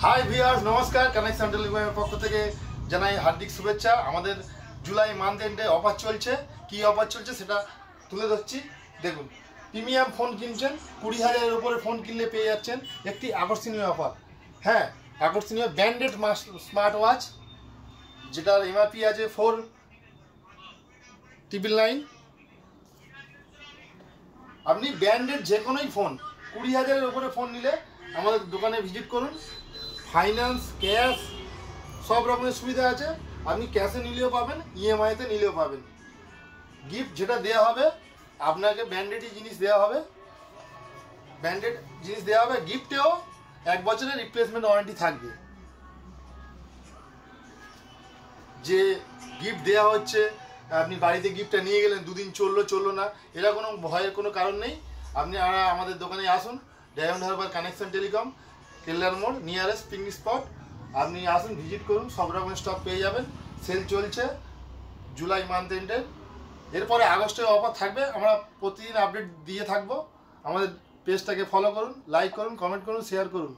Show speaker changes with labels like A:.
A: Hi viewers, নমস্কার। Connection টেলিকমের পক্ষ থেকে জানাই হার্দিক শুভেচ্ছা। আমাদের জুলাই মান্থ এন্ডে অফার চলছে। কি অফার চলছে সেটা তুলে ধরছি, দেখুন। প্রিমিয়াম ফোন কিনছেন, 20,000-এর উপরে ফোন কিনলে পেয়ে যাচ্ছেন একটি আকর্ষণীয় অফার। হ্যাঁ, আকর্ষণীয় ব্র্যান্ডেড স্মার্ট ওয়াচ, যেটার এমআরপি আছে 4,999। আপনি ব্র্যান্ডেড যে কোনোই ফোন 20,000-এর উপরে ফোন নিলে আমাদের দোকানে ভিজিট করুন। ফাইন্যান্স, ক্যাশ সব রকমের সুবিধা আছে। আপনি ক্যাশে নিলেও পাবেন, ইএমআইতে নিলেও পাবেন। গিফট যেটা দেওয়া হবে আপনাকে ব্র্যান্ডেডই জিনিস দেওয়া হবে, গিফটেও 1 বছরের রিপ্লেসমেন্ট ওয়ারেন্টি থাকবে। যে গিফট দেওয়া হচ্ছে, আপনি বাড়িতে গিফটটা নিয়ে গেলেন, 2 দিন চললো না, এরা কোনো ভয়ের কোনো কারণ নেই। আপনি আমাদের দোকানে আসুন, ডায়মন্ড হারবার কানেকশন টেলিকম, কেল্লার মোড়, নিয়ারেস্ট পিকনিক স্পট। আপনি আসুন, ভিজিট করুন, সব রকমের স্টক পেয়ে যাবেন। সেল চলছে জুলাই মান্থ এন্ডের। এরপরে আগস্টের অফার থাকবে, আমরা প্রতিদিন আপডেট দিয়ে থাকবো। আমাদের পেজটাকে ফলো করুন, লাইক করুন, কমেন্ট করুন, শেয়ার করুন।